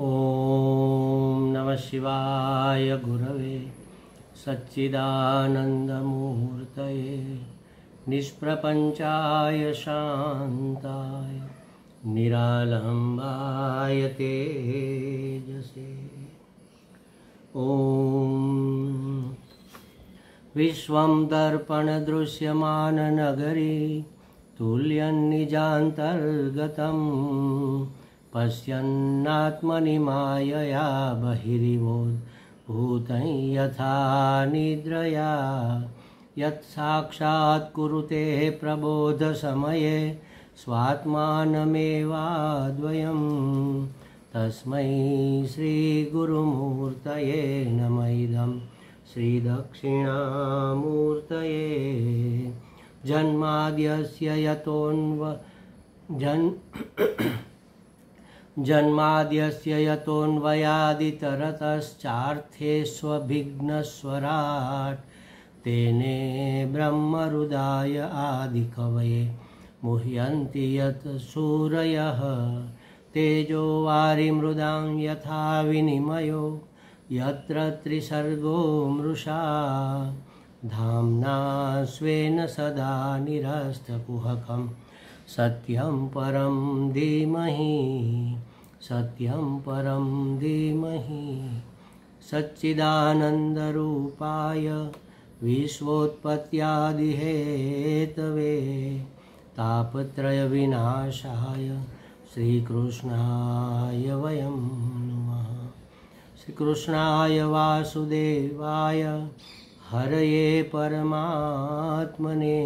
ओम नमः शिवाय गुरवे सच्चिदानंदमूर्तये निष्प्रपंचाय शांताय निरालंबाय तेजसे। ओम विश्वं दर्पण दृश्यमान नगरी तुल्यन्निजान्तर्गतम् पश्यन्नात्मनि मायया बहिरिवोद्भूतं यथा निद्रया यत्साक्षात् कुरुते प्रबोधसमये स्वात्मानमेवाद्वयं तस्मै श्रीगुरुमूर्तये नमः इदं श्रीदक्षिणामूर्तये। जन्माद्यस्य यतोऽन्वयादितरतश्चार्थेष्वभिघ्नस्वराट् तेने ब्रह्महृदाय आदिकवये मुह्यन्ति यत् सूरयः तेजो वारिमृदां यथा विनिमयो यत्र त्रिसर्गो मृषा धाम्ना स्वेन सदा निरस्तकुहकं सत्यं परं धीमहि सच्चिदानन्दरूपाय विश्वोत्पत्त्यादिहेतवे तापत्रयविनाशाय श्रीकृष्णाय वयं नमः। श्रीकृष्णाय वासुदेवाय हरये परमात्मने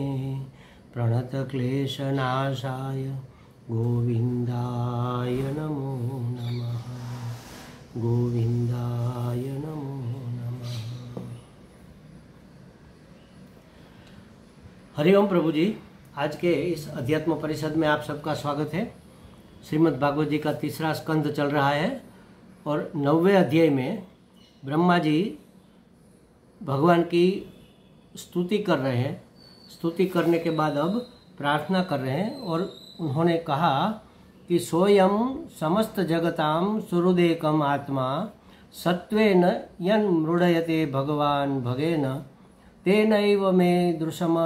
प्रणतक्लेशनाशाय गोविन्दाय नमो नमः। गोविन्दाय नमो नमः। हरिओम प्रभु जी, आज के इस अध्यात्म परिषद में आप सबका स्वागत है। श्रीमद् भागवत जी का तीसरा स्कंद चल रहा है और 9वें अध्याय में ब्रह्मा जी भगवान की स्तुति कर रहे हैं। स्तुति करने के बाद अब प्रार्थना कर रहे हैं और उन्होंने कहा कि सोयम समस्त जगताम सुहृदेकम आत्मा सत्वेन यन् मृडयते भगवान भगेन तेनैव मे दृशम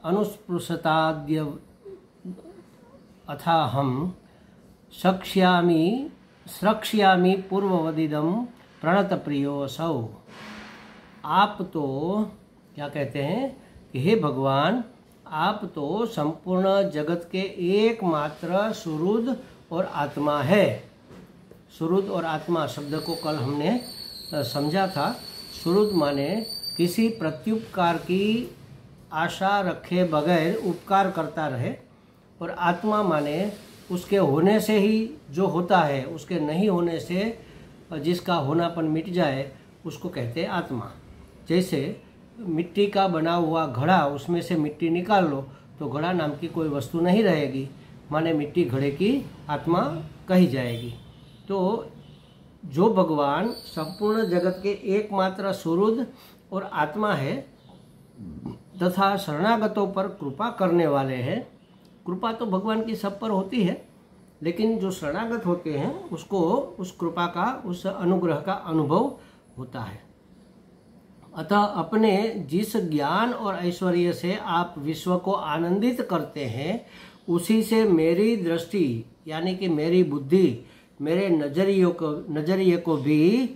अनुस्पृशताद्य अथाहं स्रक्ष्यामि पूर्ववदिदं प्रणतप्रियोऽसौ। आप तो क्या कहते हैं कि हे भगवान, आप तो संपूर्ण जगत के एकमात्र सुहृद और आत्मा है। सुहृद और आत्मा शब्द को कल हमने समझा था। सुहृद माने किसी प्रत्युपकार की आशा रखे बगैर उपकार करता रहे, और आत्मा माने उसके होने से ही जो होता है, उसके नहीं होने से जिसका होनापन मिट जाए उसको कहते हैं आत्मा। जैसे मिट्टी का बना हुआ घड़ा, उसमें से मिट्टी निकाल लो तो घड़ा नाम की कोई वस्तु नहीं रहेगी, माने मिट्टी घड़े की आत्मा कही जाएगी। तो जो भगवान संपूर्ण जगत के एकमात्र सुहृद और आत्मा है तथा शरणागतों पर कृपा करने वाले हैं। कृपा तो भगवान की सब पर होती है, लेकिन जो शरणागत होते हैं उसको उस कृपा का, उस अनुग्रह का अनुभव होता है। अतः अपने जिस ज्ञान और ऐश्वर्य से आप विश्व को आनंदित करते हैं, उसी से मेरी दृष्टि यानी कि मेरी बुद्धि, मेरे नजरिए को भी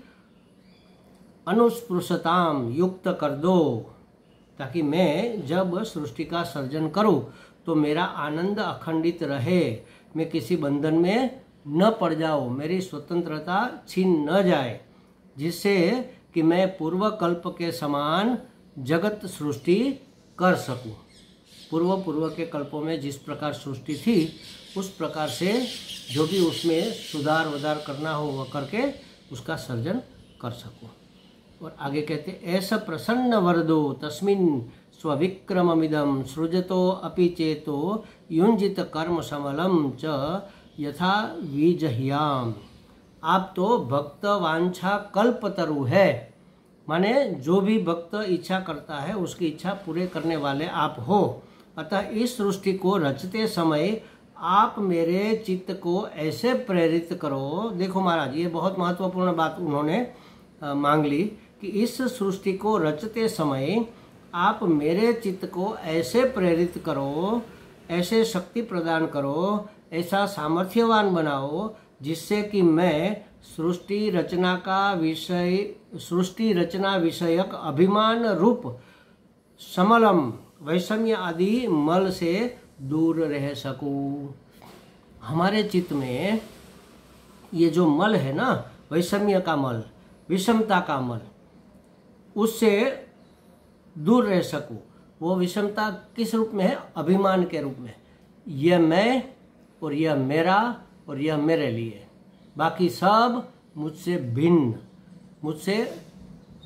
अनुस्पृशताम युक्त कर दो, ताकि मैं जब सृष्टि का सर्जन करूं तो मेरा आनंद अखंडित रहे, मैं किसी बंधन में न पड़ जाऊं, मेरी स्वतंत्रता छीन न जाए, जिससे कि मैं पूर्व कल्प के समान जगत सृष्टि कर सकूं। पूर्व के कल्पों में जिस प्रकार सृष्टि थी उस प्रकार से जो भी उसमें सुधार वधार करना हो वह करके उसका सर्जन कर सकूं। और आगे कहते, ऐसा प्रसन्न वरदो तस्मिन् स्वविक्रममिदं सृजतो अपि चेतो युञ्जित कर्म समलम च यथा विजह्याम। आप तो भक्त वांछा कल्पतरु है, माने जो भी भक्त इच्छा करता है उसकी इच्छा पूरे करने वाले आप हो। अतः इस सृष्टि को रचते समय आप मेरे चित्त को ऐसे प्रेरित करो। देखो महाराज, ये बहुत महत्वपूर्ण बात उन्होंने मांग ली कि इस सृष्टि को रचते समय आप मेरे चित्त को ऐसे प्रेरित करो, ऐसे शक्ति प्रदान करो, ऐसा सामर्थ्यवान बनाओ जिससे कि मैं सृष्टि रचना विषयक अभिमान रूप समलम वैषम्य आदि मल से दूर रह सकूं। हमारे चित्त में ये जो मल है ना, वैषम्य का मल, विषमता का मल, उससे दूर रह सकूं। वो विषमता किस रूप में है? अभिमान के रूप में। यह मैं और यह मेरा और यह मेरे लिए, बाकी सब मुझसे भिन्न, मुझसे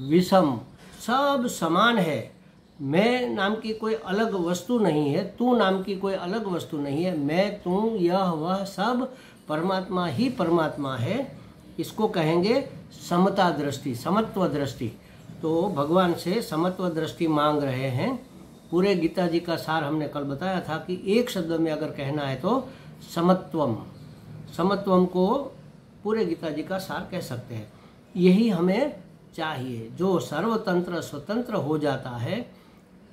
विषम, सब समान है। मैं नाम की कोई अलग वस्तु नहीं है, तू नाम की कोई अलग वस्तु नहीं है। मैं, तू, यह वह सब परमात्मा ही परमात्मा है। इसको कहेंगे समता दृष्टि, समत्व दृष्टि। तो भगवान से समत्व दृष्टि मांग रहे हैं। पूरे गीता जी का सार हमने कल बताया था कि एक शब्द में अगर कहना है तो समत्वम, समत्वम को पूरे गीता जी का सार कह सकते हैं। यही हमें चाहिए, जो सर्वतंत्र स्वतंत्र हो जाता है,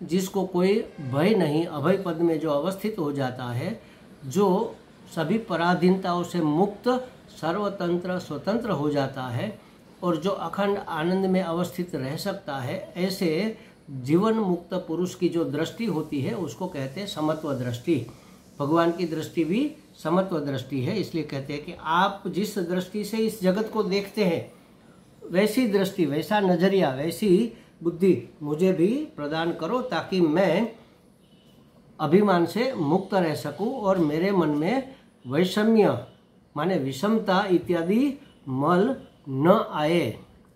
जिसको कोई भय नहीं, अभय पद में जो अवस्थित हो जाता है, जो सभी पराधीनताओं से मुक्त सर्वतंत्र स्वतंत्र हो जाता है और जो अखंड आनंद में अवस्थित रह सकता है, ऐसे जीवन मुक्त पुरुष की जो दृष्टि होती है उसको कहते हैं समत्व दृष्टि। भगवान की दृष्टि भी समत्व दृष्टि है। इसलिए कहते हैं कि आप जिस दृष्टि से इस जगत को देखते हैं, वैसी दृष्टि, वैसा नजरिया, वैसी बुद्धि मुझे भी प्रदान करो, ताकि मैं अभिमान से मुक्त रह सकूं और मेरे मन में वैषम्य माने विषमता इत्यादि मल न आए।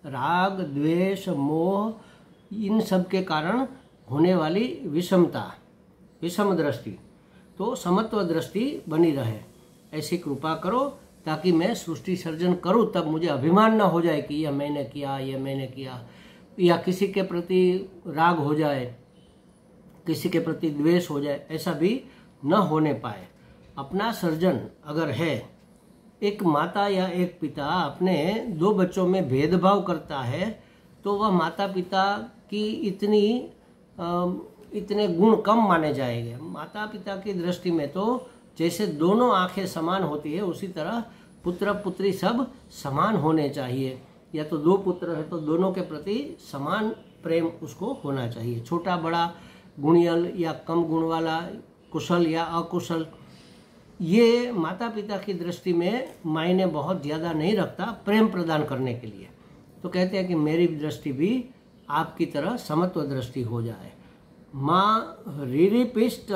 राग, द्वेष, मोह, इन सब के कारण होने वाली विषमता, विषम दृष्टि, तो समत्व दृष्टि बनी रहे। ऐसी कृपा करो ताकि मैं सृष्टि सर्जन करूं, तब मुझे अभिमान न हो जाए कि यह मैंने किया, यह मैंने किया, या किसी के प्रति राग हो जाए, किसी के प्रति द्वेष हो जाए, ऐसा भी न होने पाए। अपना सर्जन अगर है, एक माता या एक पिता अपने दो बच्चों में भेदभाव करता है, तो वह माता पिता की इतने गुण कम माने जाएंगे। माता पिता की दृष्टि में तो जैसे दोनों आंखें समान होती है, उसी तरह पुत्र पुत्री सब समान होने चाहिए। या तो दो पुत्र है तो दोनों के प्रति समान प्रेम उसको होना चाहिए। छोटा बड़ा, गुणियल या कम गुण वाला, कुशल या अकुशल, ये माता पिता की दृष्टि में मायने बहुत ज़्यादा नहीं रखता प्रेम प्रदान करने के लिए। तो कहते हैं कि मेरी दृष्टि भी आपकी तरह समत्व दृष्टि हो जाए। माँ रिरिपिष्ट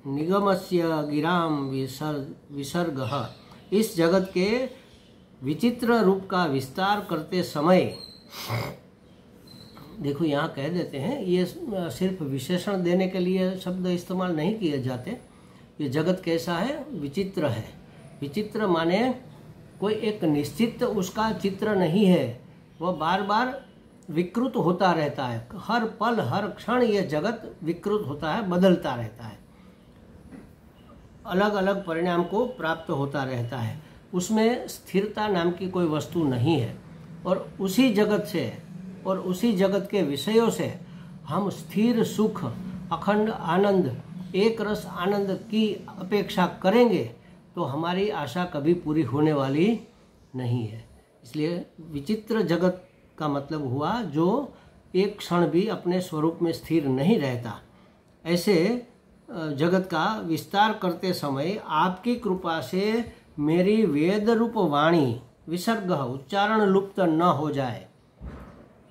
निगमस्य गिराम विसर्ग, इस जगत के विचित्र रूप का विस्तार करते समय, देखो यहाँ कह देते हैं, ये सिर्फ विशेषण देने के लिए शब्द इस्तेमाल नहीं किए जाते। ये जगत कैसा है? विचित्र है। विचित्र माने कोई एक निश्चित उसका चित्र नहीं है, वह बार बार विकृत होता रहता है। हर पल हर क्षण ये जगत विकृत होता है, बदलता रहता है, अलग अलग परिणाम को प्राप्त होता रहता है। उसमें स्थिरता नाम की कोई वस्तु नहीं है। और उसी जगत से और उसी जगत के विषयों से हम स्थिर सुख, अखंड आनंद, एक रस आनंद की अपेक्षा करेंगे तो हमारी आशा कभी पूरी होने वाली नहीं है। इसलिए विचित्र जगत का मतलब हुआ जो एक क्षण भी अपने स्वरूप में स्थिर नहीं रहता। ऐसे जगत का विस्तार करते समय आपकी कृपा से मेरी वेद रूप वाणी विसर्ग, उच्चारण लुप्त न हो जाए।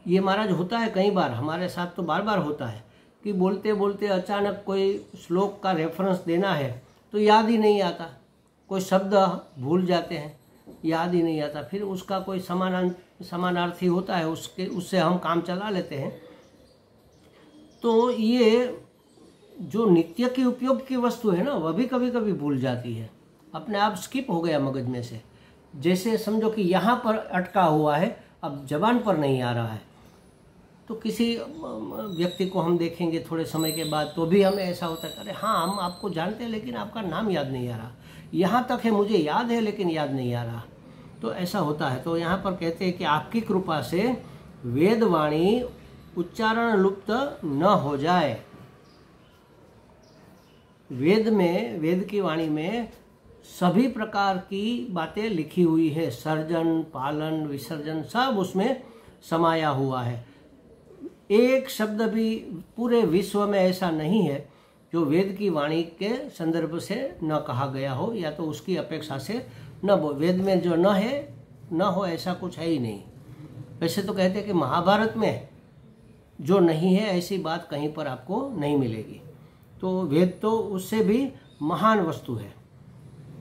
ये महाराज होता है कई बार, हमारे साथ तो बार बार होता है कि बोलते बोलते अचानक कोई श्लोक का रेफरेंस देना है तो याद ही नहीं आता, कोई शब्द भूल जाते हैं, याद ही नहीं आता। फिर उसका कोई समानार्थी होता है, उससे हम काम चला लेते हैं। तो ये जो नित्य की उपयोग की वस्तु है ना, वह भी कभी कभी भूल जाती है, अपने आप स्किप हो गया मगज में से। जैसे समझो कि यहाँ पर अटका हुआ है, अब जबान पर नहीं आ रहा है। तो किसी व्यक्ति को हम देखेंगे थोड़े समय के बाद तो भी हमें ऐसा होता है, अरे हाँ हम आपको जानते हैं लेकिन आपका नाम याद नहीं आ रहा। यहाँ तक है मुझे याद है लेकिन याद नहीं आ रहा। तो ऐसा होता है। तो यहाँ पर कहते हैं कि आपकी कृपा से वेदवाणी उच्चारण लुप्त न हो जाए। वेद की वाणी में सभी प्रकार की बातें लिखी हुई है, सर्जन पालन विसर्जन सब उसमें समाया हुआ है। एक शब्द भी पूरे विश्व में ऐसा नहीं है जो वेद की वाणी के संदर्भ से न कहा गया हो या तो उसकी अपेक्षा से न वेद में जो न हो ऐसा कुछ है ही नहीं। वैसे तो कहते हैं कि महाभारत में जो नहीं है ऐसी बात कहीं पर आपको नहीं मिलेगी। तो वेद तो उससे भी महान वस्तु है।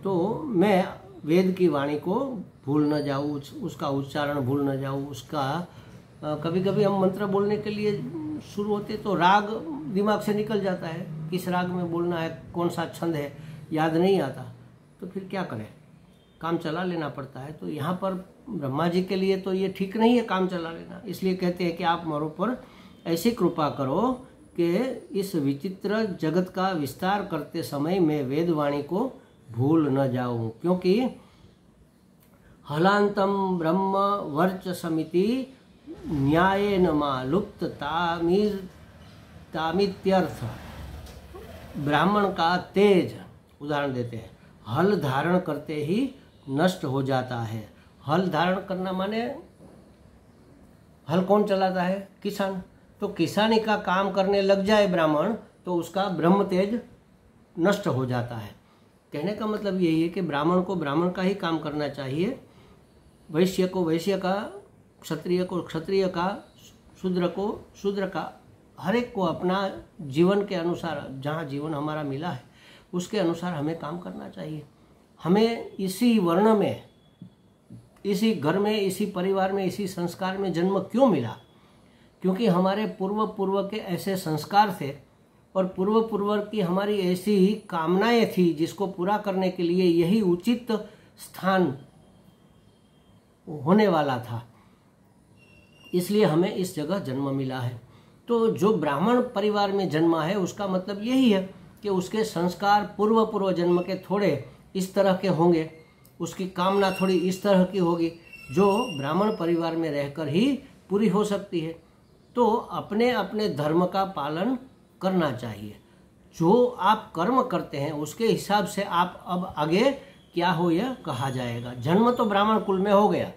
तो मैं वेद की वाणी को भूल न जाऊँ, उसका उच्चारण भूल न जाऊँ। उसका कभी कभी हम मंत्र बोलने के लिए शुरू होते तो राग दिमाग से निकल जाता है, किस राग में बोलना है, कौन सा छंद है, याद नहीं आता। तो फिर क्या करें, काम चला लेना पड़ता है। तो यहाँ पर ब्रह्मा जी के लिए तो ये ठीक नहीं है काम चला लेना। इसलिए कहते हैं कि आप मेरे पर ऐसी कृपा करो कि इस विचित्र जगत का विस्तार करते समय मैं वेदवाणी को भूल न जाऊं, क्योंकि हलांतम ब्रह्म वर्च समिति न्यायेन मा लुप्त तामित्यर्थ। ब्राह्मण का तेज उदाहरण देते हैं, हल धारण करते ही नष्ट हो जाता है। हल धारण करना माने हल कौन चलाता है? किसान। तो किसानी का काम करने लग जाए ब्राह्मण तो उसका ब्रह्म तेज नष्ट हो जाता है। कहने का मतलब यही है कि ब्राह्मण को ब्राह्मण का ही काम करना चाहिए, वैश्य को वैश्य का, क्षत्रिय को क्षत्रिय का, शूद्र को शूद्र का, हर एक को अपना जीवन के अनुसार, जहाँ जीवन हमारा मिला है उसके अनुसार हमें काम करना चाहिए। हमें इसी वर्ण में, इसी घर में, इसी परिवार में, इसी संस्कार में जन्म क्यों मिला? क्योंकि हमारे पूर्व के ऐसे संस्कार थे और पूर्व की हमारी ऐसी ही कामनाएं थी जिसको पूरा करने के लिए यही उचित स्थान होने वाला था। इसलिए हमें इस जगह जन्म मिला है। तो जो ब्राह्मण परिवार में जन्मा है उसका मतलब यही है कि उसके संस्कार पूर्व जन्म के थोड़े इस तरह के होंगे, उसकी कामना थोड़ी इस तरह की होगी जो ब्राह्मण परिवार में रहकर ही पूरी हो सकती है। तो अपने अपने धर्म का पालन करना चाहिए। जो आप कर्म करते हैं उसके हिसाब से आप अब आगे क्या हो यह कहा जाएगा। जन्म तो ब्राह्मण कुल में हो गया,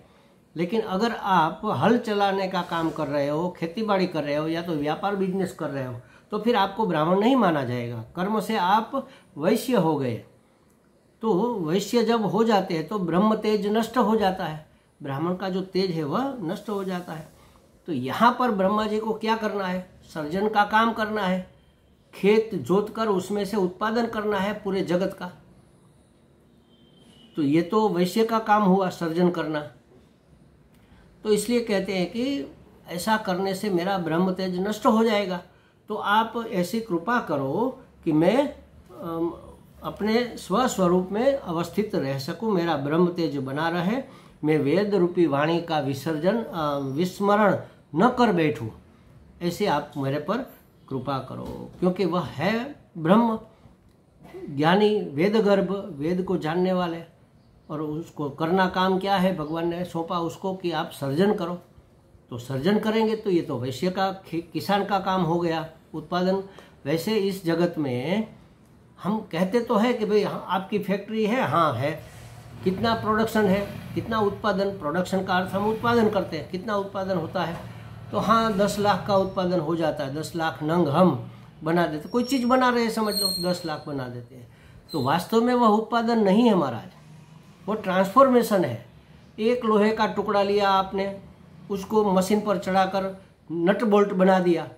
लेकिन अगर आप हल चलाने का काम कर रहे हो, खेती बाड़ी कर रहे हो या तो व्यापार बिजनेस कर रहे हो तो फिर आपको ब्राह्मण नहीं माना जाएगा। कर्म से आप वैश्य हो गए। तो वैश्य जब हो जाते हैं तो ब्रह्म तेज नष्ट हो जाता है, ब्राह्मण का जो तेज है वह नष्ट हो जाता है। तो यहाँ पर ब्रह्मा जी को क्या करना है? सर्जन का काम करना है, खेत जोत कर उसमें से उत्पादन करना है पूरे जगत का। तो ये तो वैश्य का काम हुआ, सर्जन करना। तो इसलिए कहते हैं कि ऐसा करने से मेरा ब्रह्म तेज नष्ट हो जाएगा। तो आप ऐसी कृपा करो कि मैं अपने स्वस्वरूप में अवस्थित रह सकूं, मेरा ब्रह्म तेज बना रहे, मैं वेद रूपी वाणी का विस्मरण न कर बैठूं। ऐसे आप मेरे पर कृपा करो, क्योंकि वह है ब्रह्म ज्ञानी, वेद गर्भ, वेद को जानने वाले, और उसको करना काम क्या है? भगवान ने सौंपा उसको कि आप सर्जन करो। तो सर्जन करेंगे तो ये तो वैश्य का, किसान का काम हो गया, उत्पादन। वैसे इस जगत में हम कहते तो है कि भाई आपकी फैक्ट्री है, हाँ है, कितना प्रोडक्शन है, कितना उत्पादन, प्रोडक्शन का अर्थ हम उत्पादन करते हैं, कितना उत्पादन होता है? तो हाँ 10 लाख का उत्पादन हो जाता है, 10 लाख नंग हम बना देते, कोई चीज़ बना रहे हैं समझ लो, 10 लाख बना देते हैं। तो वास्तव में वह उत्पादन नहीं है महाराज, वो ट्रांसफॉर्मेशन है। एक लोहे का टुकड़ा लिया आपने, उसको मशीन पर चढ़ाकर नट बोल्ट बना दिया,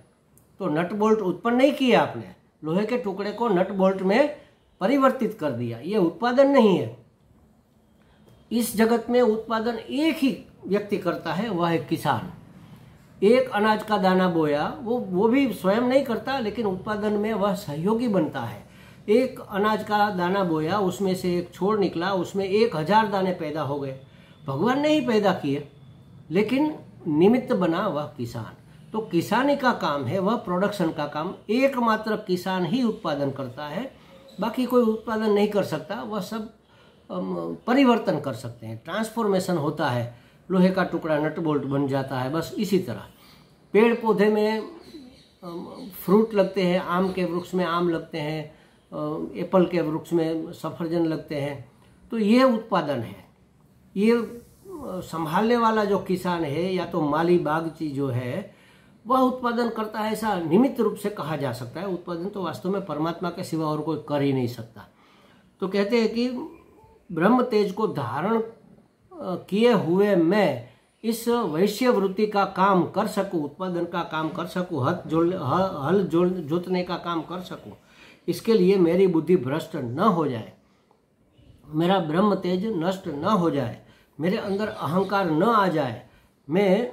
तो नट बोल्ट उत्पन्न नहीं किया आपने, लोहे के टुकड़े को नट बोल्ट में परिवर्तित कर दिया। ये उत्पादन नहीं है। इस जगत में उत्पादन एक ही व्यक्ति करता है, वह है किसान। एक अनाज का दाना बोया, वो भी स्वयं नहीं करता, लेकिन उत्पादन में वह सहयोगी बनता है। एक अनाज का दाना बोया, उसमें से एक छोड़ निकला, उसमें 1000 दाने पैदा हो गए, भगवान ने ही पैदा किए, लेकिन निमित्त बना वह किसान। तो किसानी का काम है, वह प्रोडक्शन का काम एकमात्र किसान ही उत्पादन करता है, बाकी कोई उत्पादन नहीं कर सकता। वह सब परिवर्तन कर सकते हैं, ट्रांसफॉर्मेशन होता है, लोहे का टुकड़ा नट बोल्ट बन जाता है। बस इसी तरह पेड़ पौधे में फ्रूट लगते हैं, आम के वृक्ष में आम लगते हैं, एप्पल के वृक्ष में सफरजन लगते हैं। तो ये उत्पादन है, ये संभालने वाला जो किसान है या तो माली बागची जो है वह उत्पादन करता है, ऐसा निमित्त रूप से कहा जा सकता है। उत्पादन तो वास्तव में परमात्मा के सिवा और कोई कर ही नहीं सकता। तो कहते हैं कि ब्रह्म तेज को धारण किए हुए मैं इस वैश्य वृत्ति का काम कर सकूं, उत्पादन का काम कर सकूं, हल जोतने का काम कर सकूं, इसके लिए मेरी बुद्धि भ्रष्ट न हो जाए, मेरा ब्रह्म तेज नष्ट न हो जाए, मेरे अंदर अहंकार न आ जाए, मैं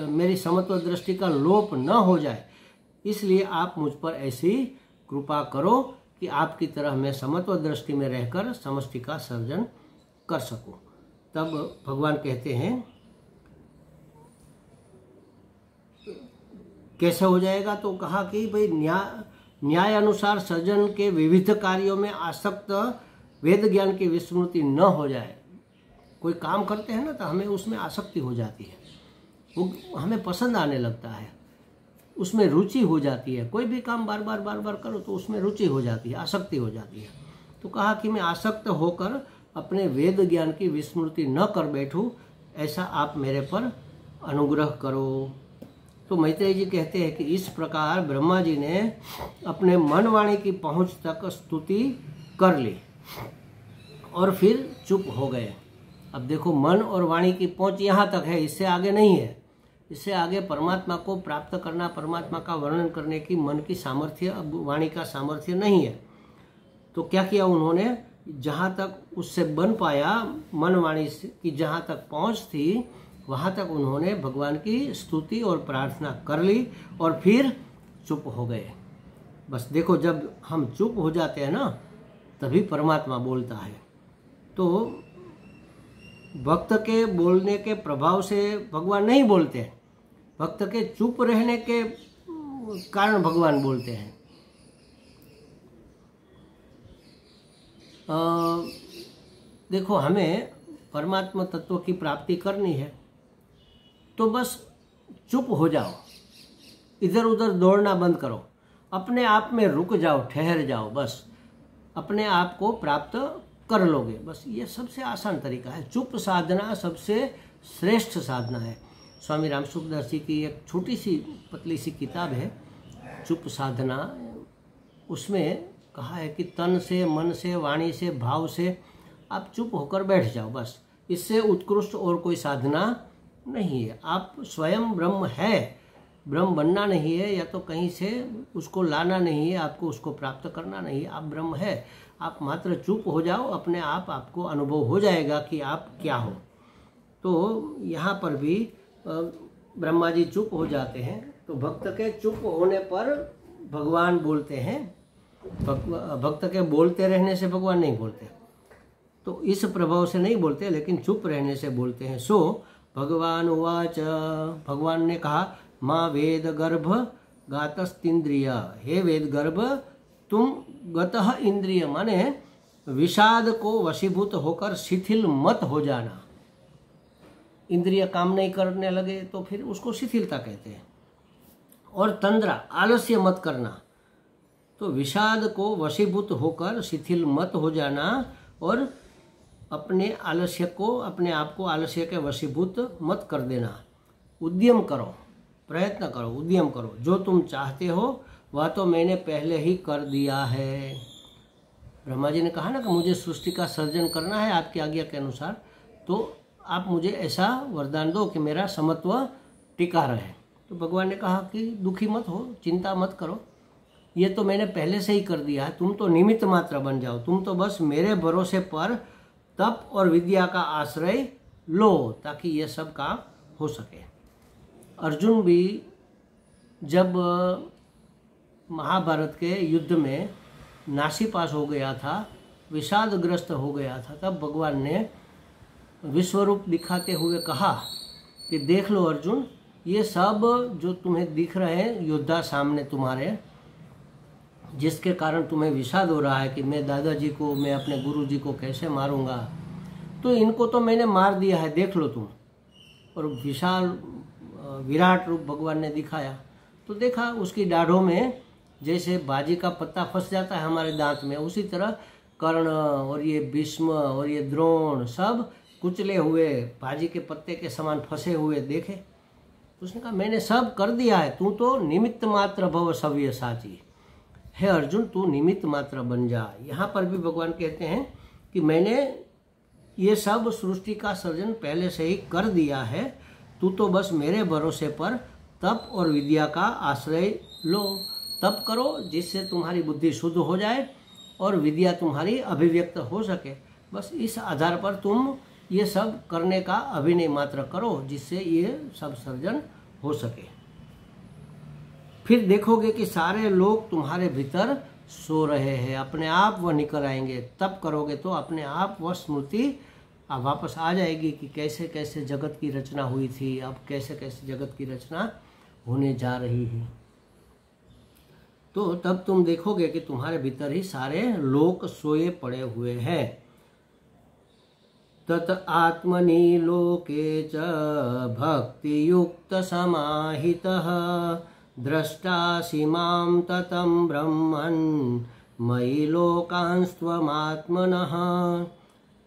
मेरी समत्व दृष्टि का लोप न हो जाए, इसलिए आप मुझ पर ऐसी कृपा करो कि आपकी तरह मैं समत्व दृष्टि में रहकर समष्टि का सर्जन कर सकूं। तब भगवान कहते हैं कैसे हो जाएगा, तो कहा कि भाई न्याय अनुसार सर्जन के विविध कार्यों में आसक्त वेद ज्ञान की विस्मृति न हो जाए। कोई काम करते हैं ना तो हमें उसमें आसक्ति हो जाती है, वो हमें पसंद आने लगता है, उसमें रुचि हो जाती है। कोई भी काम बार बार करो तो उसमें रुचि हो जाती है, आसक्ति हो जाती है। तो कहा कि मैं आसक्त होकर अपने वेद ज्ञान की विस्मृति न कर बैठूं, ऐसा आप मेरे पर अनुग्रह करो। तो मैत्रेय जी कहते हैं कि इस प्रकार ब्रह्मा जी ने अपने मन वाणी की पहुंच तक स्तुति कर ली और फिर चुप हो गए। अब देखो, मन और वाणी की पहुंच यहाँ तक है, इससे आगे नहीं है। इससे आगे परमात्मा को प्राप्त करना, परमात्मा का वर्णन करने की मन की सामर्थ्य, अब वाणी का सामर्थ्य नहीं है। तो क्या किया उन्होंने, जहाँ तक उससे बन पाया, मन वाणी की जहाँ तक पहुँच थी वहाँ तक उन्होंने भगवान की स्तुति और प्रार्थना कर ली और फिर चुप हो गए। बस देखो, जब हम चुप हो जाते हैं ना तभी परमात्मा बोलता है। तो भक्त के बोलने के प्रभाव से भगवान नहीं बोलते, भक्त के चुप रहने के कारण भगवान बोलते हैं। देखो, हमें परमात्मा तत्व की प्राप्ति करनी है तो बस चुप हो जाओ, इधर उधर दौड़ना बंद करो, अपने आप में रुक जाओ, ठहर जाओ, बस अपने आप को प्राप्त कर लोगे। बस ये सबसे आसान तरीका है। चुप साधना सबसे श्रेष्ठ साधना है। स्वामी राम सुखदास जी की एक छोटी सी पतली सी किताब है चुप साधना, उसमें कहा है कि तन से, मन से, वाणी से, भाव से आप चुप होकर बैठ जाओ। बस इससे उत्कृष्ट और कोई साधना नहीं है। आप स्वयं ब्रह्म है, ब्रह्म बनना नहीं है या तो कहीं से उसको लाना नहीं है, आपको उसको प्राप्त करना नहीं है, आप ब्रह्म है। आप मात्र चुप हो जाओ, अपने आप आपको अनुभव हो जाएगा कि आप क्या हो। तो यहाँ पर भी ब्रह्मा जी चुप हो जाते हैं। तो भक्त के चुप होने पर भगवान बोलते हैं, भक्त के बोलते रहने से भगवान नहीं बोलते, तो इस प्रभाव से नहीं बोलते, लेकिन चुप रहने से बोलते हैं। सो भगवान उवाच, भगवान ने कहा, माँ वेद गर्भ गातस्तिंद्रिय, हे वेद गर्भ तुम गतः इंद्रिय, माने विषाद को वशीभूत होकर शिथिल मत हो जाना। इंद्रिय काम नहीं करने लगे तो फिर उसको शिथिलता कहते हैं। और तंद्रा, आलस्य मत करना। तो विषाद को वशीभूत होकर शिथिल मत हो जाना और अपने आलस्य को, अपने आप को आलस्य के वशीभूत मत कर देना। उद्यम करो, प्रयत्न करो, उद्यम करो। जो तुम चाहते हो वह तो मैंने पहले ही कर दिया है। ब्रह्मा जी ने कहा ना कि मुझे सृष्टि का सर्जन करना है आपकी आज्ञा के अनुसार, तो आप मुझे ऐसा वरदान दो कि मेरा समत्व टिका रहे। तो भगवान ने कहा कि दुखी मत हो, चिंता मत करो, ये तो मैंने पहले से ही कर दिया है, तुम तो निमित्त मात्र बन जाओ, तुम तो बस मेरे भरोसे पर तप और विद्या का आश्रय लो ताकि ये सब काम हो सके। अर्जुन भी जब महाभारत के युद्ध में नासीपास हो गया था, विषादग्रस्त हो गया था, तब भगवान ने विश्वरूप दिखाते हुए कहा कि देख लो अर्जुन, ये सब जो तुम्हें दिख रहे हैं योद्धा सामने तुम्हारे, जिसके कारण तुम्हें विषाद हो रहा है कि मैं दादाजी को, मैं अपने गुरु जी को कैसे मारूंगा, तो इनको तो मैंने मार दिया है, देख लो तुम। और विशाल विराट रूप भगवान ने दिखाया, तो देखा उसकी दाढ़ों में जैसे बाजी का पत्ता फंस जाता है हमारे दांत में, उसी तरह कर्ण और ये भीष्म और ये द्रोण सब कुचले हुए बाजी के पत्ते के समान फंसे हुए देखे। उसने कहा मैंने सब कर दिया है, तू तो निमित्त मात्र भव सव्य साची। हे अर्जुन, तू निमित्त मात्र बन जा। यहाँ पर भी भगवान कहते हैं कि मैंने ये सब सृष्टि का सर्जन पहले से ही कर दिया है, तू तो बस मेरे भरोसे पर तप और विद्या का आश्रय लो। तप करो जिससे तुम्हारी बुद्धि शुद्ध हो जाए और विद्या तुम्हारी अभिव्यक्त हो सके। बस इस आधार पर तुम ये सब करने का अभिनय मात्र करो जिससे ये सब सर्जन हो सके। फिर देखोगे कि सारे लोग तुम्हारे भीतर सो रहे हैं, अपने आप वह निकल आएंगे। तब करोगे तो अपने आप वह स्मृति वापस आ जाएगी कि कैसे कैसे जगत की रचना हुई थी, अब कैसे कैसे जगत की रचना होने जा रही है। तो तब तुम देखोगे कि तुम्हारे भीतर ही सारे लोक सोए पड़े हुए हैं। तत आत्मनि लोके च भक्ति युक्त समाहितः द्रष्टासि मां ततं ब्रह्मन् मयि लोकांस्त्वमात्मनः।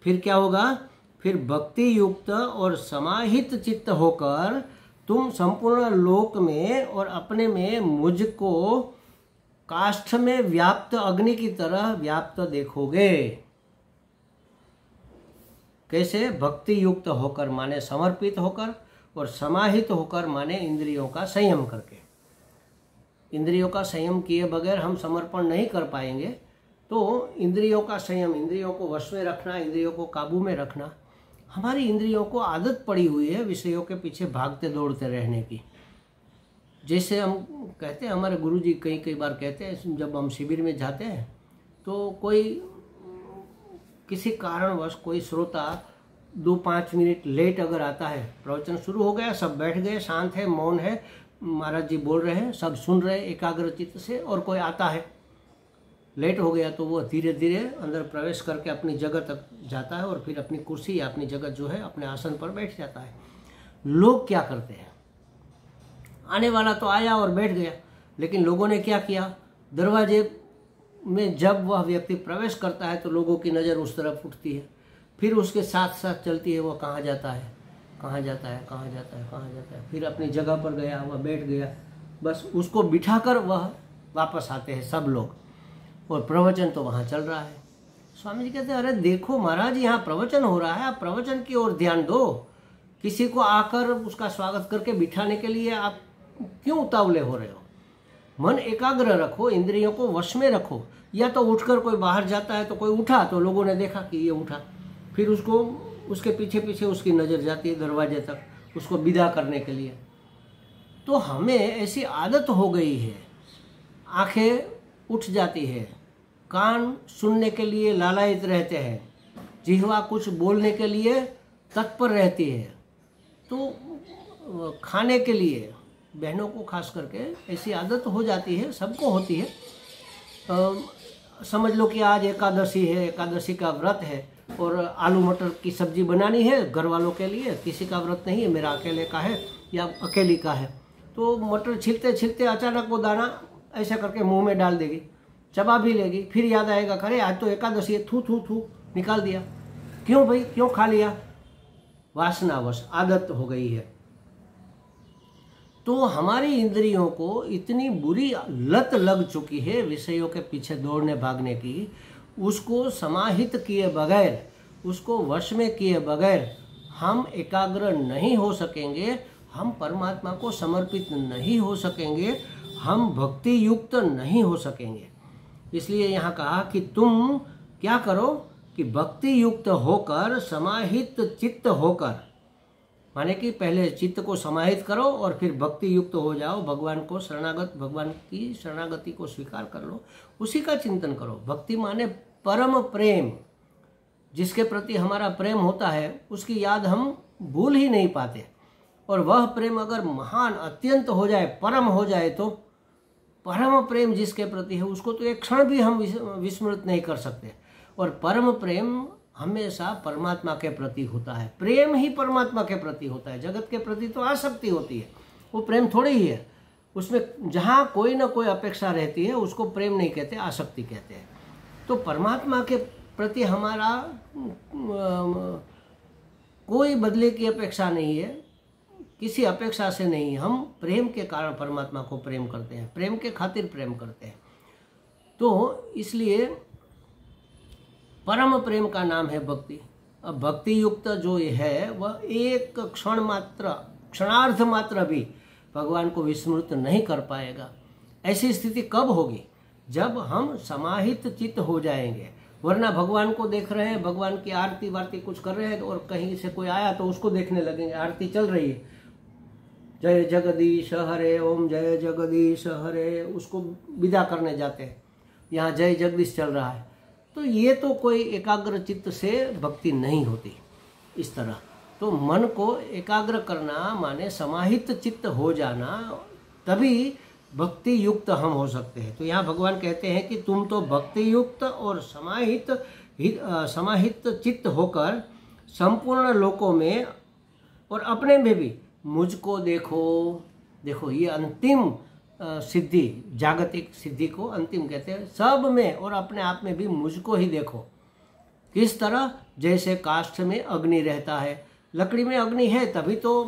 फिर क्या होगा? फिर भक्ति युक्त और समाहित चित्त होकर तुम संपूर्ण लोक में और अपने में मुझको काष्ठ में व्याप्त अग्नि की तरह व्याप्त देखोगे। कैसे? भक्ति युक्त होकर माने समर्पित होकर, और समाहित होकर माने इंद्रियों का संयम करके। इंद्रियों का संयम किए बगैर हम समर्पण नहीं कर पाएंगे। तो इंद्रियों का संयम, इंद्रियों को वश में रखना, इंद्रियों को काबू में रखना। हमारी इंद्रियों को आदत पड़ी हुई है विषयों के पीछे भागते दौड़ते रहने की। जैसे हम कहते हैं, हमारे गुरुजी कई बार कहते हैं, जब हम शिविर में जाते हैं तो कोई किसी कारणवश कोई श्रोता 2-5 मिनट लेट अगर आता है, प्रवचन शुरू हो गया, सब बैठ गए, शांत है, मौन है, महाराज जी बोल रहे हैं, सब सुन रहे हैं एकाग्र चित्त से, और कोई आता है लेट हो गया तो वो धीरे धीरे अंदर प्रवेश करके अपनी जगह तक जाता है और फिर अपनी कुर्सी या अपनी जगह जो है अपने आसन पर बैठ जाता है। लोग क्या करते हैं? आने वाला तो आया और बैठ गया, लेकिन लोगों ने क्या किया? दरवाजे में जब वह व्यक्ति प्रवेश करता है तो लोगों की नज़र उस तरफ उठती है, फिर उसके साथ साथ चलती है, वह कहाँ जाता है, कहाँ जाता है, कहाँ जाता है, कहाँ जाता है, फिर अपनी जगह पर गया, वह बैठ गया, बस उसको बिठाकर वह वापस आते हैं सब लोग, और प्रवचन तो वहाँ चल रहा है। स्वामी जी कहते हैं, अरे देखो महाराज, यहाँ प्रवचन हो रहा है, आप प्रवचन की ओर ध्यान दो। किसी को आकर उसका स्वागत करके बिठाने के लिए आप क्यों उतावले हो रहे हो? मन एकाग्र रखो, इंद्रियों को वश में रखो। या तो उठकर कोई बाहर जाता है तो कोई उठा तो लोगों ने देखा कि ये उठा, फिर उसको उसके पीछे पीछे उसकी नज़र जाती है दरवाजे तक, उसको विदा करने के लिए। तो हमें ऐसी आदत हो गई है, आंखें उठ जाती है, कान सुनने के लिए लालायित रहते हैं, जिह्वा कुछ बोलने के लिए तत्पर रहती है, तो खाने के लिए बहनों को खास करके ऐसी आदत हो जाती है, सबको होती है। समझ लो कि आज एकादशी है, एकादशी का व्रत है और आलू मटर की सब्जी बनानी है घर वालों के लिए, किसी का व्रत नहीं है, मेरा अकेले का है या अकेली का है। तो मटर छिलते छिलते अचानक वो दाना ऐसा करके मुंह में डाल देगी, चबा भी लेगी, फिर याद आएगा, अरे आज तो एकादशी है, थू थू थू निकाल दिया। क्यों भाई, क्यों खा लिया? वासनावश आदत हो गई है। तो हमारी इंद्रियों को इतनी बुरी लत लग चुकी है विषयों के पीछे दौड़ने भागने की, उसको समाहित किए बगैर, उसको वश में किए बगैर हम एकाग्र नहीं हो सकेंगे, हम परमात्मा को समर्पित नहीं हो सकेंगे, हम भक्ति युक्त नहीं हो सकेंगे। इसलिए यहाँ कहा कि तुम क्या करो कि भक्ति युक्त होकर, समाहित चित्त होकर, माने कि पहले चित्त को समाहित करो और फिर भक्ति युक्त हो जाओ, भगवान को शरणागत, भगवान की शरणागति को स्वीकार कर लो, उसी का चिंतन करो। भक्ति माने परम प्रेम, जिसके प्रति हमारा प्रेम होता है उसकी याद हम भूल ही नहीं पाते, और वह प्रेम अगर महान अत्यंत हो जाए, परम हो जाए, तो परम प्रेम जिसके प्रति है उसको तो एक क्षण भी हम विस्मृत नहीं कर सकते। और परम प्रेम हमेशा परमात्मा के प्रति होता है। प्रेम ही परमात्मा के प्रति होता है। जगत के प्रति तो आसक्ति होती है, वो प्रेम थोड़ी ही है। उसमें जहाँ कोई ना कोई अपेक्षा रहती है उसको प्रेम नहीं कहते, आसक्ति कहते हैं। तो परमात्मा के प्रति हमारा कोई बदले की अपेक्षा नहीं है, किसी अपेक्षा से नहीं। हम प्रेम के कारण परमात्मा को प्रेम करते हैं, प्रेम के खातिर प्रेम करते हैं। तो इसलिए परम प्रेम का नाम है भक्ति। अब भक्ति युक्त जो है वह एक क्षण मात्र, क्षणार्ध मात्र भी भगवान को विस्मृत नहीं कर पाएगा। ऐसी स्थिति कब होगी? जब हम समाहित चित्त हो जाएंगे। वरना भगवान को देख रहे हैं, भगवान की आरती वारती कुछ कर रहे हैं और कहीं से कोई आया तो उसको देखने लगेंगे। आरती चल रही है, जय जगदीश हरे, ओम जय जगदीश हरे, उसको विदा करने जाते हैं। यहाँ जय जगदीश चल रहा है, तो ये तो कोई एकाग्र चित्त से भक्ति नहीं होती। इस तरह तो मन को एकाग्र करना माने समाहित चित्त हो जाना, तभी भक्ति युक्त हम हो सकते हैं। तो यहाँ भगवान कहते हैं कि तुम तो भक्ति युक्त और समाहित चित्त होकर संपूर्ण लोकों में और अपने में भी मुझको देखो। देखो ये अंतिम सिद्धि, जागतिक सिद्धि को अंतिम कहते हैं। सब में और अपने आप में भी मुझको ही देखो। किस तरह? जैसे काष्ठ में अग्नि रहता है, लकड़ी में अग्नि है तभी तो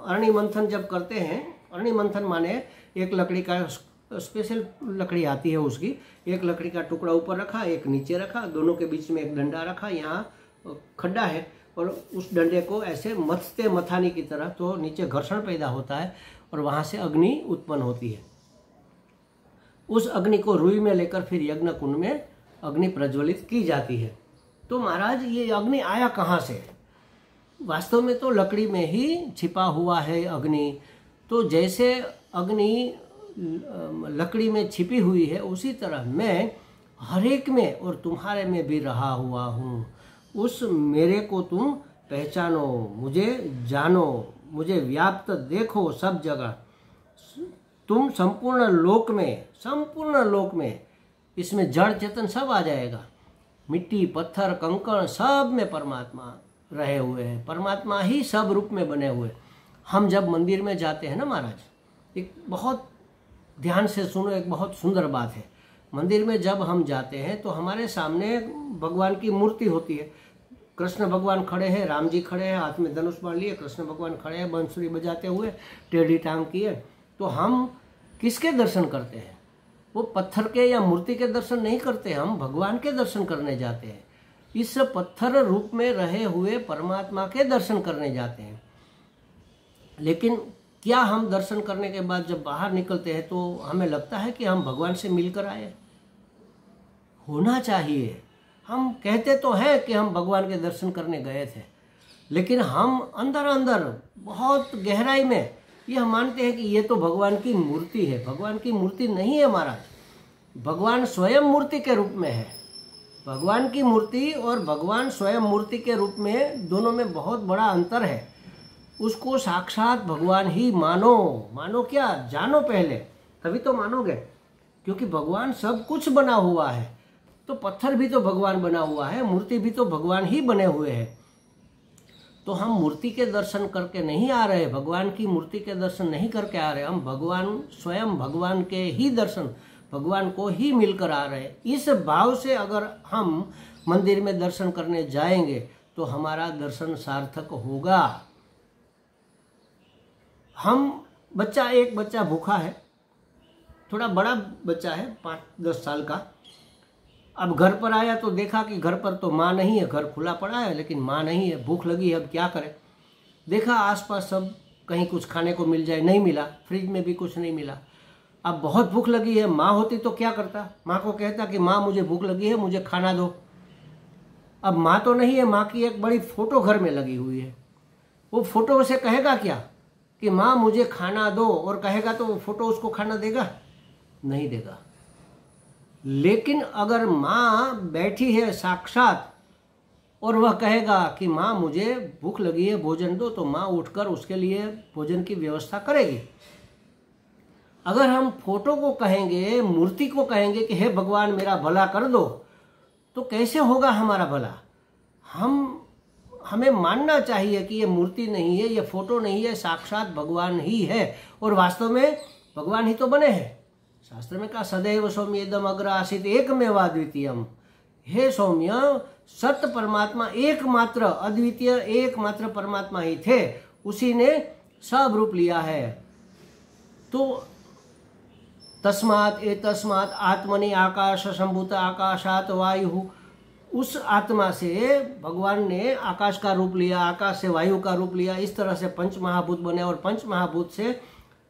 अरणि मंथन जब करते हैं। अरणि मंथन माने एक लकड़ी का स्पेशल लकड़ी आती है, उसकी एक लकड़ी का टुकड़ा ऊपर रखा, एक नीचे रखा, दोनों के बीच में एक डंडा रखा, यहाँ खड्डा है और उस डंडे को ऐसे मथते मथाने की तरह, तो नीचे घर्षण पैदा होता है और वहाँ से अग्नि उत्पन्न होती है। उस अग्नि को रुई में लेकर फिर यज्ञ कुंड में अग्नि प्रज्वलित की जाती है। तो महाराज ये अग्नि आया कहाँ से? वास्तव में तो लकड़ी में ही छिपा हुआ है अग्नि। तो जैसे अग्नि लकड़ी में छिपी हुई है, उसी तरह मैं हर एक में और तुम्हारे में भी रहा हुआ हूँ। उस मेरे को तुम पहचानो, मुझे जानो, मुझे व्याप्त देखो सब जगह। तुम संपूर्ण लोक में इसमें जड़ चेतन सब आ जाएगा। मिट्टी पत्थर कंकड़ सब में परमात्मा रहे हुए हैं। परमात्मा ही सब रूप में बने हुए। हम जब मंदिर में जाते हैं ना महाराज, एक बहुत ध्यान से सुनो, एक बहुत सुंदर बात है। मंदिर में जब हम जाते हैं तो हमारे सामने भगवान की मूर्ति होती है। कृष्ण भगवान खड़े हैं, राम जी खड़े हैं, हाथ में धनुष बाण लिए, कृष्ण भगवान खड़े हैं बंसुरी बजाते हुए, टेढ़ी टांग किए। तो हम किसके दर्शन करते हैं? वो पत्थर के या मूर्ति के दर्शन नहीं करते, हम भगवान के दर्शन करने जाते हैं। इस पत्थर रूप में रहे हुए परमात्मा के दर्शन करने जाते हैं। लेकिन क्या हम दर्शन करने के बाद जब बाहर निकलते हैं तो हमें लगता है कि हम भगवान से मिलकर आए? होना चाहिए। हम कहते तो हैं कि हम भगवान के दर्शन करने गए थे, लेकिन हम अंदर अंदर बहुत गहराई में यह मानते हैं कि ये तो भगवान की मूर्ति है। भगवान की मूर्ति नहीं है महाराज, भगवान स्वयं मूर्ति के रूप में है। भगवान की मूर्ति और भगवान स्वयं मूर्ति के रूप में दोनों में बहुत बड़ा अंतर है। उसको साक्षात भगवान ही मानो। मानो क्या? जानो पहले, तभी तो मानोगे। क्योंकि भगवान सब कुछ बना हुआ है, तो पत्थर भी तो भगवान बना हुआ है, मूर्ति भी तो भगवान ही बने हुए हैं। तो हम मूर्ति के दर्शन करके नहीं आ रहे, भगवान की मूर्ति के दर्शन नहीं करके आ रहे, हम भगवान स्वयं भगवान के ही दर्शन, भगवान को ही मिलकर आ रहे हैं। इस भाव से अगर हम मंदिर में दर्शन करने जाएंगे तो हमारा दर्शन सार्थक होगा। एक बच्चा भूखा है, थोड़ा बड़ा बच्चा है, 5-10 साल का। अब घर पर आया तो देखा कि घर पर तो माँ नहीं है, घर खुला पड़ा है लेकिन माँ नहीं है, भूख लगी है, अब क्या करे। देखा आसपास सब कहीं कुछ खाने को मिल जाए, नहीं मिला, फ्रिज में भी कुछ नहीं मिला। अब बहुत भूख लगी है, माँ होती तो क्या करता? माँ को कहता कि माँ मुझे भूख लगी है, मुझे खाना दो। अब माँ तो नहीं है, माँ की एक बड़ी फोटो घर में लगी हुई है। वो फोटो से कहेगा क्या कि माँ मुझे खाना दो, और कहेगा तो वो फोटो उसको खाना देगा? नहीं देगा। लेकिन अगर माँ बैठी है साक्षात और वह कहेगा कि माँ मुझे भूख लगी है, भोजन दो, तो माँ उठकर उसके लिए भोजन की व्यवस्था करेगी। अगर हम फोटो को कहेंगे, मूर्ति को कहेंगे कि हे भगवान मेरा भला कर दो, तो कैसे होगा हमारा भला? हमें मानना चाहिए कि ये मूर्ति नहीं है, ये फोटो नहीं है, साक्षात भगवान ही है। और वास्तव में भगवान ही तो बने हैं। शास्त्र में कहा सदैव सौम्य इदम अग्र आसीत एकमेवा द्वितीयम। हे सौम्य, सत्य परमात्मा एकमात्र अद्वितीय एकमात्र परमात्मा ही थे, उसी ने सब रूप लिया है। तो तस्मात् एतस्मात् आत्मनि आकाश संभूत आकाशात वायु, उस आत्मा से भगवान ने आकाश का रूप लिया, आकाश से वायु का रूप लिया, इस तरह से पंच महाभूत बने और पंच महाभूत से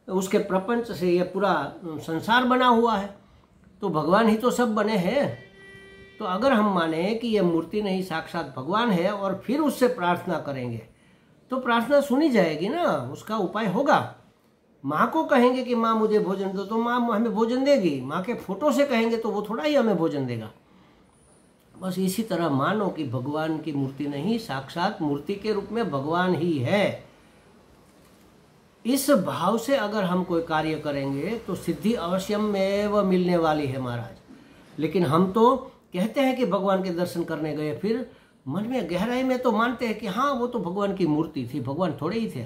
उसके प्रपंच से ये पूरा संसार बना हुआ है। तो भगवान ही तो सब बने हैं। तो अगर हम माने कि ये मूर्ति नहीं साक्षात भगवान है और फिर उससे प्रार्थना करेंगे तो प्रार्थना सुनी जाएगी ना, उसका उपाय होगा। माँ को कहेंगे कि माँ मुझे भोजन दो तो माँ हमें भोजन देगी, माँ के फोटो से कहेंगे तो वो थोड़ा ही हमें भोजन देगा। बस इसी तरह मानो कि भगवान की मूर्ति नहीं, साक्षात मूर्ति के रूप में भगवान ही है। इस भाव से अगर हम कोई कार्य करेंगे तो सिद्धि अवश्यम में मिलने वाली है महाराज। लेकिन हम तो कहते हैं कि भगवान के दर्शन करने गए, फिर मन में गहराई में तो मानते हैं कि हाँ वो तो भगवान की मूर्ति थी, भगवान थोड़े ही थे।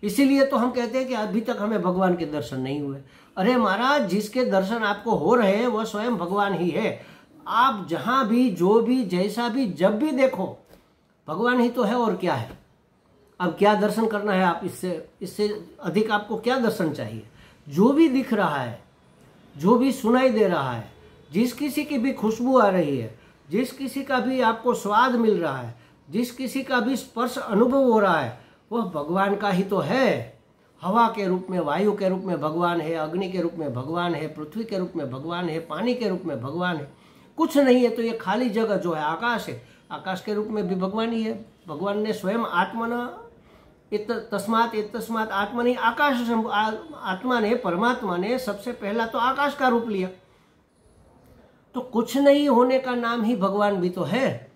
इसीलिए तो हम कहते हैं कि अभी तक हमें भगवान के दर्शन नहीं हुए। अरे महाराज, जिसके दर्शन आपको हो रहे हैं वह स्वयं भगवान ही है। आप जहां भी, जो भी, जैसा भी, जब भी देखो भगवान ही तो है, और क्या है। अब क्या दर्शन करना है आप? इससे अधिक आपको क्या दर्शन चाहिए? जो भी दिख रहा है, जो भी सुनाई दे रहा है, जिस किसी की भी खुशबू आ रही है, जिस किसी का भी आपको स्वाद मिल रहा है, जिस किसी का भी स्पर्श अनुभव हो रहा है, वह भगवान का ही तो है। हवा के रूप में, वायु के रूप में भगवान है, अग्नि के रूप में भगवान है, पृथ्वी के रूप में भगवान है, पानी के रूप में भगवान है। कुछ नहीं है तो ये खाली जगह जो है आकाश है, आकाश के रूप में भी भगवान ही है। भगवान ने स्वयं तस्मात् आत्मनि आकाश, आत्मा ने, परमात्मा ने सबसे पहला तो आकाश का रूप लिया। तो कुछ नहीं होने का नाम ही भगवान भी तो है।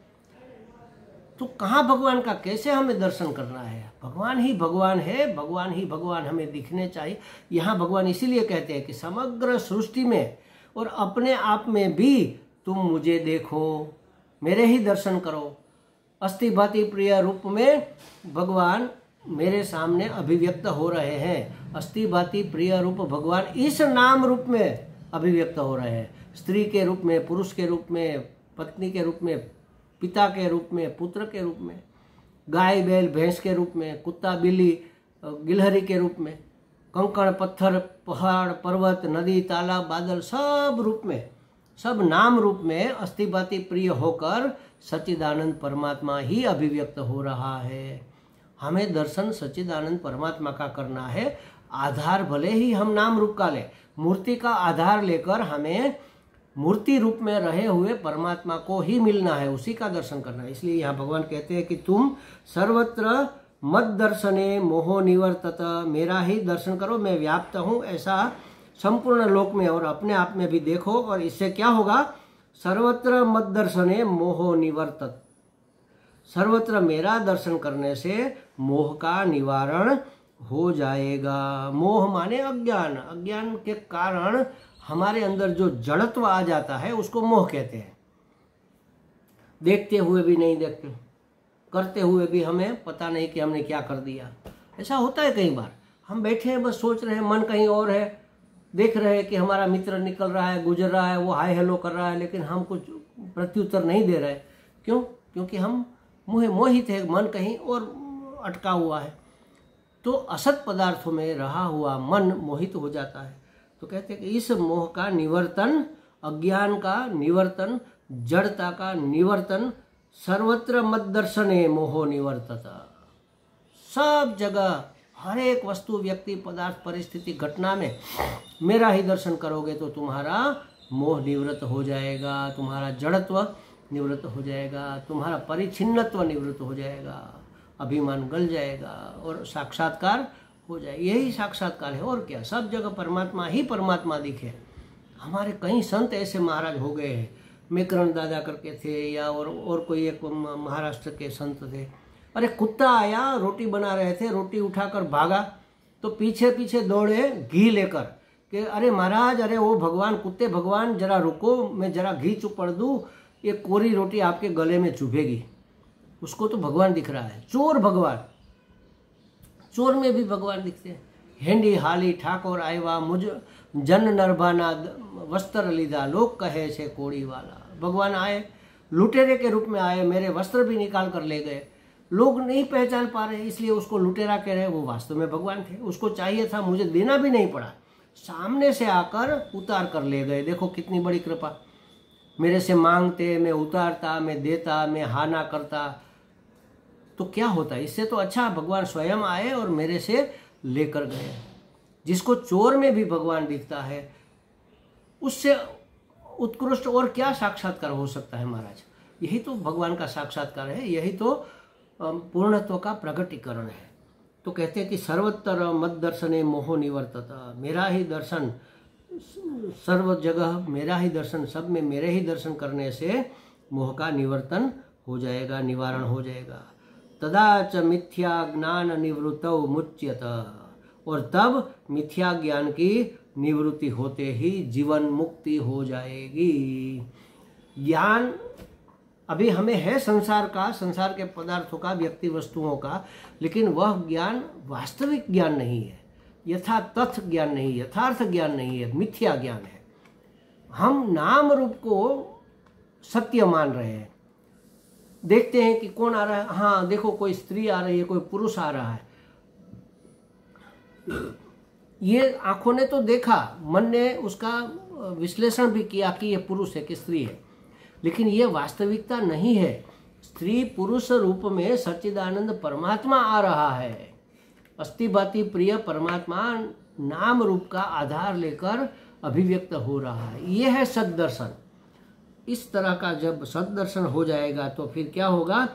तो कहाँ भगवान का, कैसे हमें दर्शन करना है? भगवान ही भगवान है, भगवान ही भगवान हमें दिखने चाहिए। यहाँ भगवान इसीलिए कहते हैं कि समग्र सृष्टि में और अपने आप में भी तुम मुझे देखो, मेरे ही दर्शन करो। अस्ति भाति प्रिय रूप में भगवान मेरे सामने अभिव्यक्त हो रहे हैं। अस्ति भाति प्रिय रूप भगवान इस नाम रूप में अभिव्यक्त हो रहे हैं। स्त्री के रूप में, पुरुष के रूप में, पत्नी के रूप में, पिता के रूप में, पुत्र के रूप में, गाय बैल भैंस के रूप में, कुत्ता बिल्ली गिलहरी के रूप में, कंकड़ पत्थर पहाड़ पर्वत नदी तालाब बादल, सब रूप में, सब नाम रूप में अस्ति भाति प्रिय होकर सच्चिदानंद परमात्मा ही अभिव्यक्त हो रहा है। हमें दर्शन सच्चिदानंद परमात्मा का करना है। आधार भले ही हम नाम रूप का ले, मूर्ति का आधार लेकर हमें मूर्ति रूप में रहे हुए परमात्मा को ही मिलना है, उसी का दर्शन करना है। इसलिए यहाँ भगवान कहते हैं कि तुम सर्वत्र मत दर्शने मोहो निवर्तत, मेरा ही दर्शन करो, मैं व्याप्त हूँ ऐसा संपूर्ण लोक में और अपने आप में भी देखो। और इससे क्या होगा? सर्वत्र मत दर्शने मोहो निवर्तत, सर्वत्र मेरा दर्शन करने से मोह का निवारण हो जाएगा। मोह माने अज्ञान, अज्ञान के कारण हमारे अंदर जो जड़त्व आ जाता है उसको मोह कहते हैं। देखते हुए भी नहीं देखते, करते हुए भी हमें पता नहीं कि हमने क्या कर दिया। ऐसा होता है कई बार, हम बैठे हैं बस सोच रहे हैं, मन कहीं और है, देख रहे हैं कि हमारा मित्र निकल रहा है, गुजर रहा है, वो हाय हेलो कर रहा है, लेकिन हम कुछ प्रत्युत्तर नहीं दे रहे। क्यों? क्योंकि हम मोहित है, मन कहीं और अटका हुआ है। तो असत पदार्थों में रहा हुआ मन मोहित हो जाता है। तो कहते हैं कि इस मोह का निवर्तन, अज्ञान का निवर्तन, जड़ता का निवर्तन, सर्वत्र मत दर्शने मोहो निवर्तत। सब जगह, हर एक वस्तु, व्यक्ति, पदार्थ, परिस्थिति, घटना में मेरा ही दर्शन करोगे तो तुम्हारा मोह निवृत्त हो जाएगा, तुम्हारा जड़त्व निवृत्त हो जाएगा, तुम्हारा परिच्छिन्नत्व निवृत्त हो जाएगा, अभिमान गल जाएगा और साक्षात्कार हो जाए। यही साक्षात्कार है, और क्या। सब जगह परमात्मा ही परमात्मा दिखे। हमारे कई संत ऐसे महाराज हो गए हैं, मेकरण दादा करके थे, या और कोई एक महाराष्ट्र के संत थे। अरे कुत्ता आया, रोटी बना रहे थे, रोटी उठाकर भागा तो पीछे पीछे दौड़े घी लेकर कि अरे महाराज, अरे वो भगवान, कुत्ते भगवान, जरा रुको, मैं जरा घी चुपड़ दूँ, ये कोरी रोटी आपके गले में चुभेगी। उसको तो भगवान दिख रहा है। चोर भगवान, चोर में भी भगवान दिखते हैं। हेंडी हाली ठाकुर आयवा, मुझ जन नरभाना वस्त्र लीधा, लोग कहे छे कोड़ी वाला। भगवान आए, लुटेरे के रूप में आए, मेरे वस्त्र भी निकाल कर ले गए। लोग नहीं पहचान पा रहे, इसलिए उसको लुटेरा कह रहे। वो वास्तव में भगवान थे। उसको चाहिए था, मुझे देना भी नहीं पड़ा, सामने से आकर उतार कर ले गए। देखो कितनी बड़ी कृपा। मेरे से मांगते, मैं उतारता, मैं देता, मैं हाना करता, तो क्या होता। इससे तो अच्छा भगवान स्वयं आए और मेरे से लेकर गए। जिसको चोर में भी भगवान दिखता है, उससे उत्कृष्ट और क्या साक्षात्कार हो सकता है महाराज। यही तो भगवान का साक्षात्कार है, यही तो पूर्णत्व का प्रकटीकरण है। तो कहते हैं कि सर्वत्र मद दर्शने मोह निवर्तता, मेरा ही दर्शन सर्व जगह, मेरा ही दर्शन, सब में मेरे ही दर्शन करने से मोह का निवर्तन हो जाएगा, निवारण हो जाएगा। तदा च मिथ्या ज्ञान निवृत्तौ मुच्यत, और तब मिथ्या ज्ञान की निवृत्ति होते ही जीवन मुक्ति हो जाएगी। ज्ञान अभी हमें है संसार का, संसार के पदार्थों का, व्यक्ति वस्तुओं का, लेकिन वह ज्ञान वास्तविक ज्ञान नहीं है, यथा तथ ज्ञान नहीं, यथार्थ ज्ञान नहीं है, मिथ्या ज्ञान है। हम नाम रूप को सत्य मान रहे हैं। देखते हैं कि कौन आ रहा है, हाँ देखो कोई स्त्री आ रही है, कोई पुरुष आ रहा है, ये आंखों ने तो देखा, मन ने उसका विश्लेषण भी किया कि ये पुरुष है कि स्त्री है, लेकिन ये वास्तविकता नहीं है। स्त्री पुरुष रूप में सच्चिदानंद परमात्मा आ रहा है। अस्ति भाति प्रिय परमात्मा नाम रूप का आधार लेकर अभिव्यक्त हो रहा है। ये है सद्दर्शन। इस तरह का जब सद्दर्शन हो जाएगा तो फिर क्या होगा।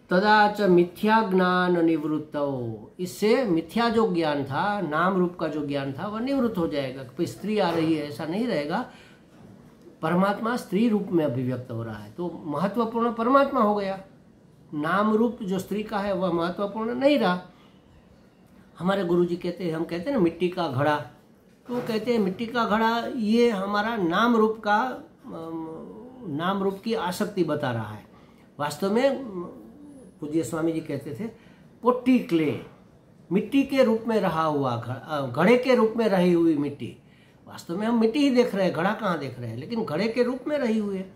तदा च मिथ्या ज्ञान निवृत्तो, इससे मिथ्या जो ज्ञान था, नाम रूप का जो ज्ञान था, वह निवृत्त हो जाएगा। कोई स्त्री आ रही है ऐसा नहीं रहेगा, परमात्मा स्त्री रूप में अभिव्यक्त हो रहा है, तो महत्वपूर्ण परमात्मा हो गया। नाम रूप जो स्त्री का है वह महत्वपूर्ण नहीं रहा। हमारे गुरुजी कहते हैं, हम कहते हैं ना मिट्टी का घड़ा, तो कहते हैं मिट्टी का घड़ा ये हमारा नाम रूप का, नाम रूप की आसक्ति बता रहा है। वास्तव में पूज्य स्वामी जी कहते थे पोट्टी क्ले, मिट्टी के रूप में रहा हुआ घड़े के रूप में रही हुई मिट्टी। वास्तव में हम मिट्टी ही देख रहे हैं, घड़ा कहाँ देख रहे हैं, लेकिन घड़े के रूप में रही हुई है।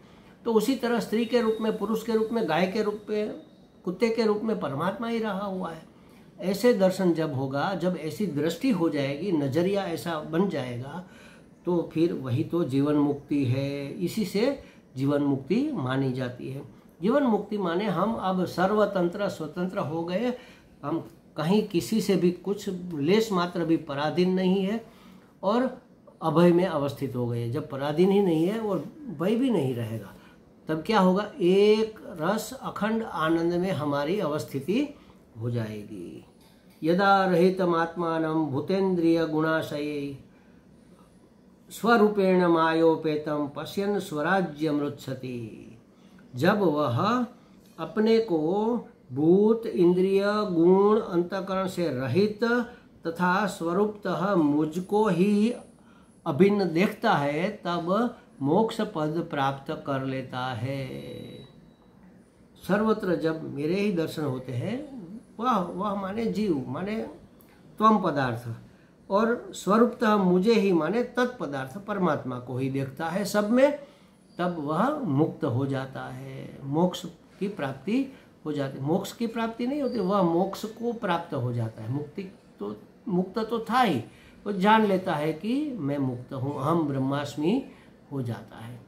तो उसी तरह स्त्री के रूप में, पुरुष के रूप में, गाय के रूप में, कुत्ते के रूप में परमात्मा ही रहा हुआ है। ऐसे दर्शन जब होगा, जब ऐसी दृष्टि हो जाएगी, नजरिया ऐसा बन जाएगा, तो फिर वही तो जीवन मुक्ति है। इसी से जीवन मुक्ति मानी जाती है। जीवन मुक्ति माने हम अब सर्वतंत्र स्वतंत्र हो गए, हम कहीं किसी से भी कुछ लेश मात्र भी पराधीन नहीं है और अभय में अवस्थित हो गए। जब पराधीन ही नहीं है और भय भी नहीं रहेगा, तब क्या होगा, एक रस अखंड आनंद में हमारी अवस्थिति हो जाएगी। यदा रहितमात्मानं भूतेन्द्रिय गुणाशये स्वरूपेण मायोपेतम पश्यन् स्वराज्यमृच्छति, जब वह अपने को भूत इंद्रिय गुण अंतकरण से रहित तथा स्वरूपतः मुझको ही अभिन्न देखता है, तब मोक्ष पद प्राप्त कर लेता है। सर्वत्र जब मेरे ही दर्शन होते हैं, वह माने जीव, माने त्वम पदार्थ, और स्वरूपतः मुझे ही माने तत्पदार्थ परमात्मा को ही देखता है सब में, तब वह मुक्त हो जाता है, मोक्ष की प्राप्ति हो जाती है। मोक्ष की प्राप्ति नहीं होती, वह मोक्ष को प्राप्त हो जाता है। मुक्ति तो मुक्त तो था ही, वो जान लेता है कि मैं मुक्त हूँ, अहम ब्रह्मास्मि हो जाता है।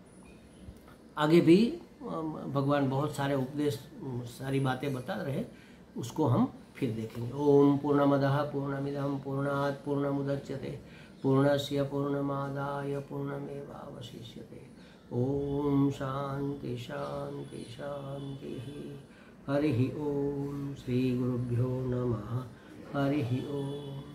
आगे भी भगवान बहुत सारे उपदेश, सारी बातें बता रहे, उसको हम फिर देखेंगे। ओम पूर्णमदः पूर्णमिदं पूर्णात् पूर्णमुदच्यते पूर्णस्य पूर्णमादाय पूर्णमेवावशिष्यते। ओम शांति शांति शांति। हरि ओम। श्री गुरुभ्यो नमः। हरि ओम।